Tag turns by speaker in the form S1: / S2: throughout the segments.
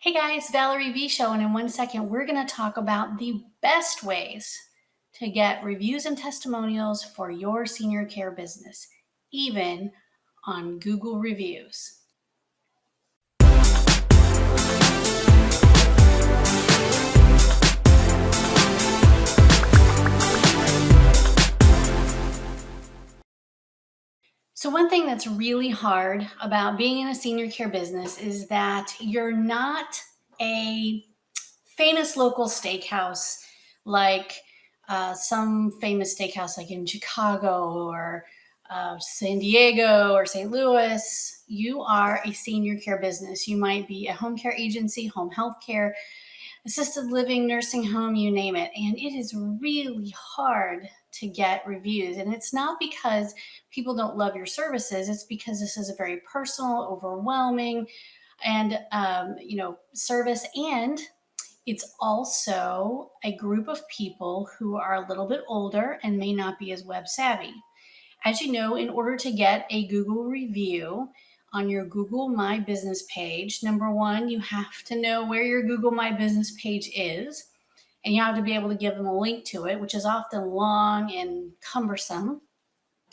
S1: Hey guys, Valerie V Show, and in 1 second, we're going to talk about the best ways to get reviews and testimonials for your senior care business, even on Google Reviews. So one thing that's really hard about being in a senior care business is that you're not a famous local steakhouse like some famous steakhouse like in Chicago or San Diego or St. Louis. You are a senior care business. You might be a home care agency, home health care, assisted living, nursing home, you name it. And it is really hard to get reviews. And it's not because people don't love your services. It's because this is a very personal, overwhelming, and service. And it's also a group of people who are a little bit older and may not be as web savvy. As you know, in order to get a Google review on your Google My Business page, number one, you have to know where your Google My Business page is, and you have to be able to give them a link to it, which is often long and cumbersome.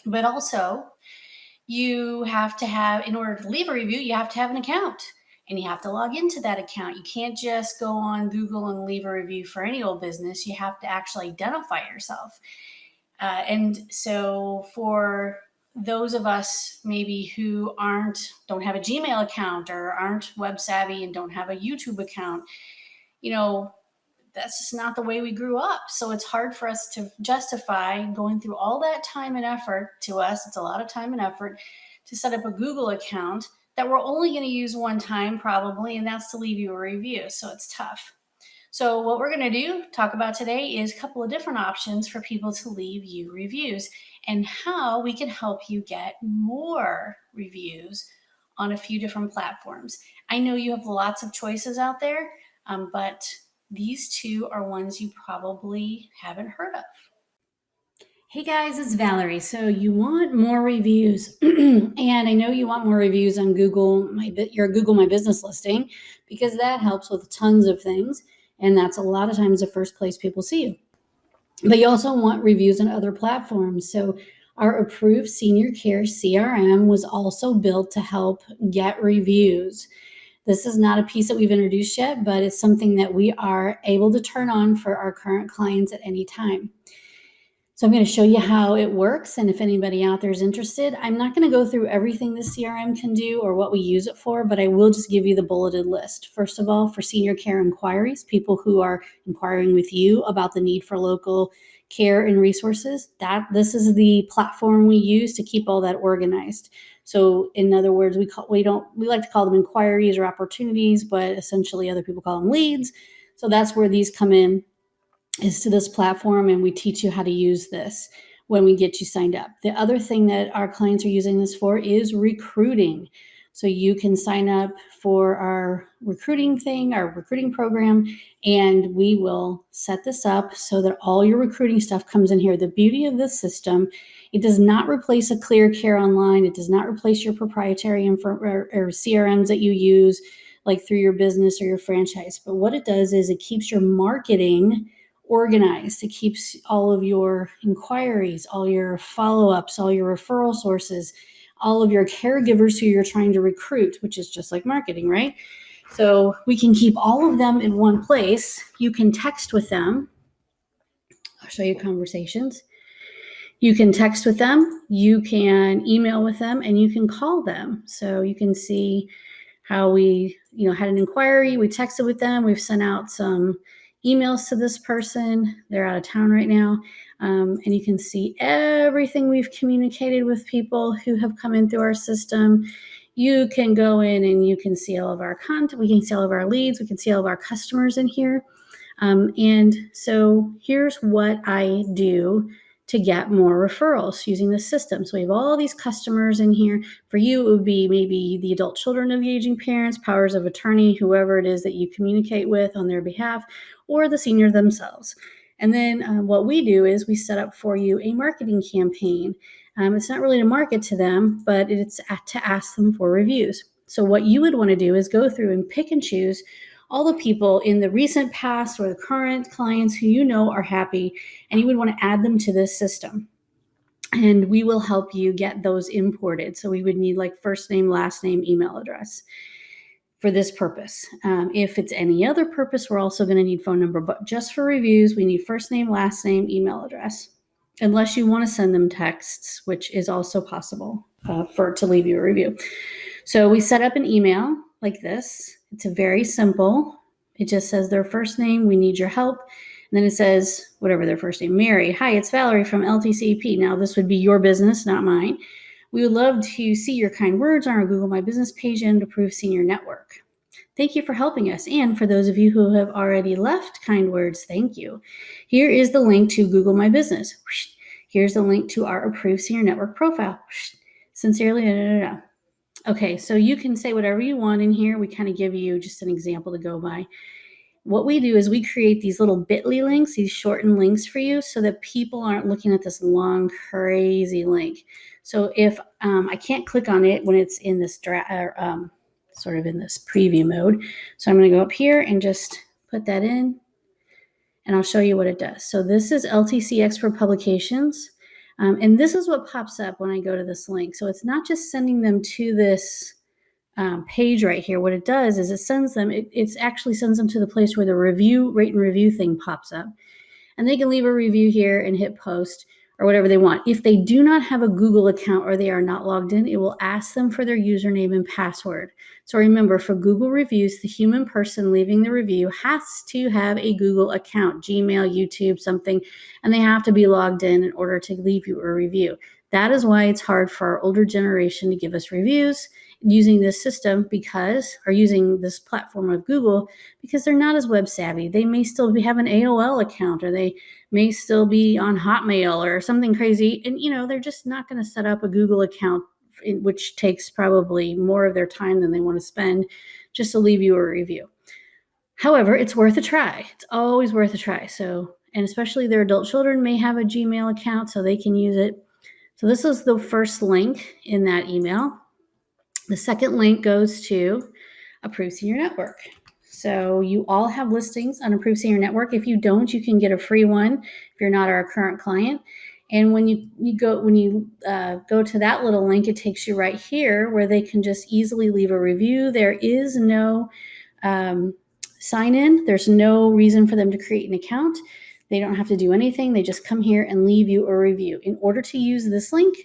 S1: But also, you have to have, in order to leave a review, you have to have an account and you have to log into that account. You can't just go on Google and leave a review for any old business. You have to actually identify yourself. And so for those of us maybe who don't have a Gmail account or aren't web savvy and don't have a YouTube account, that's just not the way we grew up. So it's hard for us to justify going through all that time and effort. To us, it's a lot of time and effort to set up a Google account that we're only going to use one time probably, and that's to leave you a review. So it's tough. So what we're going to talk about today is a couple of different options for people to leave you reviews and how we can help you get more reviews on a few different platforms. I know you have lots of choices out there, but these two are ones you probably haven't heard of. Hey guys, it's Valerie. So you want more reviews, and I know you want more reviews on your Google My Business listing, because that helps with tons of things, and that's a lot of times the first place people see you. But you also want reviews on other platforms. So our approved senior care CRM was also built to help get reviews. This is not a piece that we've introduced yet, but it's something that we are able to turn on for our current clients at any time. So I'm going to show you how it works. And if anybody out there is interested, I'm not going to go through everything the CRM can do or what we use it for, but I will just give you the bulleted list. First of all, for senior care inquiries, people who are inquiring with you about the need for local care and resources, this is the platform we use to keep all that organized. So in other words, we like to call them inquiries or opportunities, but essentially other people call them leads. So that's where these come in, is to this platform, and we teach you how to use this when we get you signed up. The other thing that our clients are using this for is recruiting. So you can sign up for our recruiting program, and we will set this up so that all your recruiting stuff comes in here. The beauty of this system, it does not replace a ClearCare Online. It does not replace your proprietary or CRMs that you use like through your business or your franchise. But what it does is it keeps your marketing organized. It keeps all of your inquiries, all your follow-ups, all your referral sources, all of your caregivers who you're trying to recruit, which is just like marketing, right? So we can keep all of them in one place. You can text with them. I'll show you conversations. You can text with them, you can email with them, and you can call them. So you can see how we, had an inquiry, we texted with them, we've sent out some emails to this person. They're out of town right now. And you can see everything we've communicated with people who have come in through our system. You can go in and you can see all of our content. We can see all of our leads. We can see all of our customers in here. And so here's what I do to get more referrals using this system. So we have all these customers in here. For you, it would be maybe the adult children of the aging parents, powers of attorney, whoever it is that you communicate with on their behalf, or the senior themselves. And then what we do is we set up for you a marketing campaign. It's not really to market to them, but it's to ask them for reviews. So what you would want to do is go through and pick and choose all the people in the recent past or the current clients who you know are happy, and you would want to add them to this system. And we will help you get those imported. So we would need like first name, last name, email address for this purpose. If it's any other purpose, we're also going to need phone number, but just for reviews, we need first name, last name, email address, unless you want to send them texts, which is also possible to leave you a review. So we set up an email like this. It's very simple. It just says their first name, we need your help. And then it says whatever their first name, Mary. Hi, it's Valerie from LTCP. Now this would be your business, not mine. We would love to see your kind words on our Google My Business page and approve senior network. Thank you for helping us. And for those of you who have already left kind words, thank you. Here is the link to Google My Business. Here's the link to our approved senior network profile. Sincerely, Okay, so you can say whatever you want in here. We kind of give you just an example to go by. What we do is we create these little bit.ly links, these shortened links for you so that people aren't looking at this long, crazy link. So if I can't click on it when it's in this sort of in this preview mode. So I'm going to go up here and just put that in, and I'll show you what it does. So this is LTC Expert Publications, and this is what pops up when I go to this link. So it's not just sending them to this page right here. What it does is it actually sends them to the place where the rate and review thing pops up. And they can leave a review here and hit post or whatever they want. If they do not have a Google account or they are not logged in, it will ask them for their username and password. So remember, for Google reviews, the human person leaving the review has to have a Google account, Gmail, YouTube, something, and they have to be logged in order to leave you a review. That is why it's hard for our older generation to give us reviews using this system or using this platform of Google, because they're not as web savvy. They may still have an AOL account, or they may still be on Hotmail or something crazy. And, they're just not going to set up a Google account, which takes probably more of their time than they want to spend just to leave you a review. However, it's worth a try. It's always worth a try. And especially their adult children may have a Gmail account, so they can use it. So this is the first link in that email. The second link goes to Approved Senior Network. So you all have listings on Approved Senior Network. If you don't, you can get a free one if you're not our current client. And when you go to that little link, it takes you right here where they can just easily leave a review. There is no sign in. There's no reason for them to create an account. They don't have to do anything. They just come here and leave you a review. In order to use this link,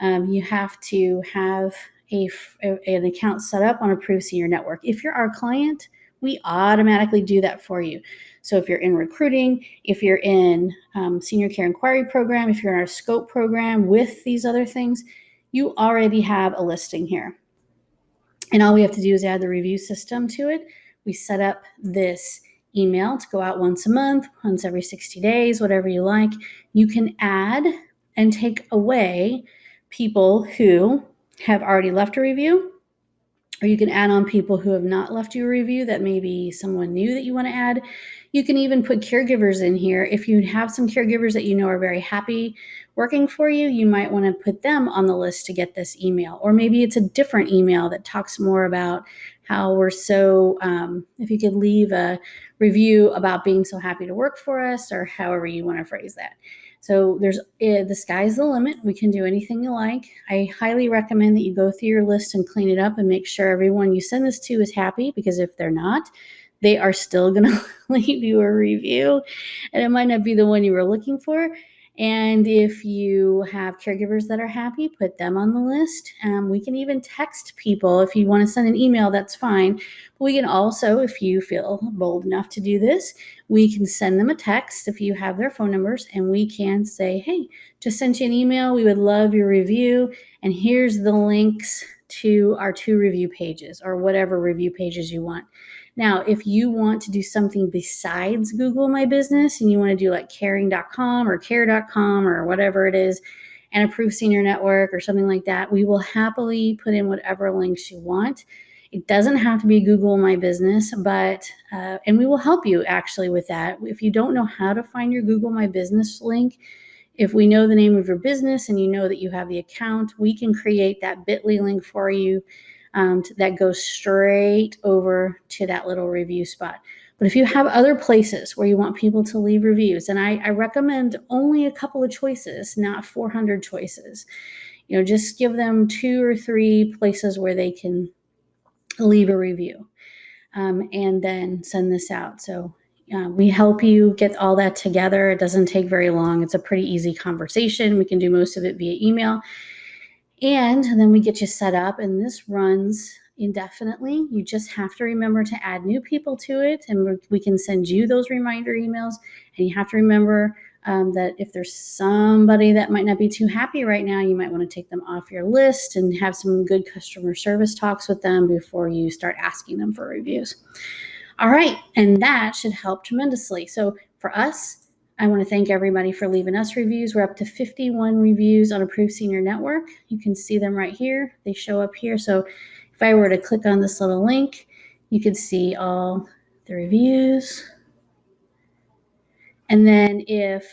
S1: you have to have an account set up on Approved Senior Network. If you're our client, we automatically do that for you. So if you're in recruiting, if you're in Senior Care Inquiry Program, if you're in our Scope program with these other things, you already have a listing here. And all we have to do is add the review system to it. We set up this email to go out once a month, once every 60 days, whatever you like. You can add and take away people who have already left a review, or you can add on people who have not left you a review that maybe someone new that you want to add. You can even put caregivers in here. If you have some caregivers that you know are very happy working for you, you might want to put them on the list to get this email. Or maybe it's a different email that talks more about how we're so, if you could leave a review about being so happy to work for us, or however you want to phrase that. So the sky's the limit. We can do anything you like. I highly recommend that you go through your list and clean it up and make sure everyone you send this to is happy, because if they're not, they are still going to leave you a review, and it might not be the one you were looking for. And if you have caregivers that are happy, put them on the list. We can even text people. If you want to send an email, that's fine. But we can also, if you feel bold enough to do this, we can send them a text if you have their phone numbers, and we can say, hey, just sent you an email. We would love your review. And here's the links to our 2 review pages, or whatever review pages you want. Now, if you want to do something besides Google My Business, and you want to do like caring.com or care.com or whatever it is, and Approved Senior Network or something like that, we will happily put in whatever links you want. It doesn't have to be Google My Business, but and we will help you actually with that. If you don't know how to find your Google My Business link, if we know the name of your business and you know that you have the account, we can create that bit.ly link for you. that goes straight over to that little review spot. But if you have other places where you want people to leave reviews, and I recommend only a couple of choices, not 400 choices, just give them 2 or 3 places where they can leave a review, and then send this out. So we help you get all that together. It doesn't take very long. It's a pretty easy conversation. We can do most of it via email. And then we get you set up, and this runs indefinitely. You just have to remember to add new people to it, and we can send you those reminder emails. And you have to remember that if there's somebody that might not be too happy right now, you might want to take them off your list and have some good customer service talks with them before you start asking them for reviews. All right, and that should help tremendously. So for us, I want to thank everybody for leaving us reviews. We're up to 51 reviews on Approved Senior Network. You can see them right here. They show up here. So if I were to click on this little link, you could see all the reviews. And then if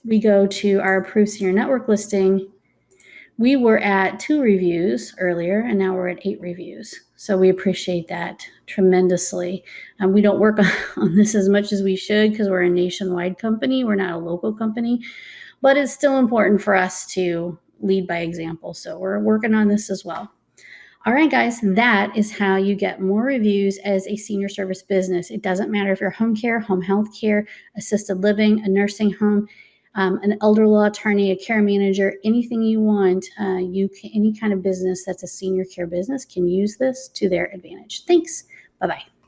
S1: we go to our Approved Senior Network listing, we were at 2 reviews earlier, and now we're at 8 reviews. So we appreciate that tremendously. We don't work on this as much as we should because we're a nationwide company. We're not a local company, but it's still important for us to lead by example. So we're working on this as well. All right, guys, that is how you get more reviews as a senior service business. It doesn't matter if you're home care, home health care, assisted living, a nursing home, an elder law attorney, a care manager, anything you want, any kind of business that's a senior care business can use this to their advantage. Thanks. Bye-bye.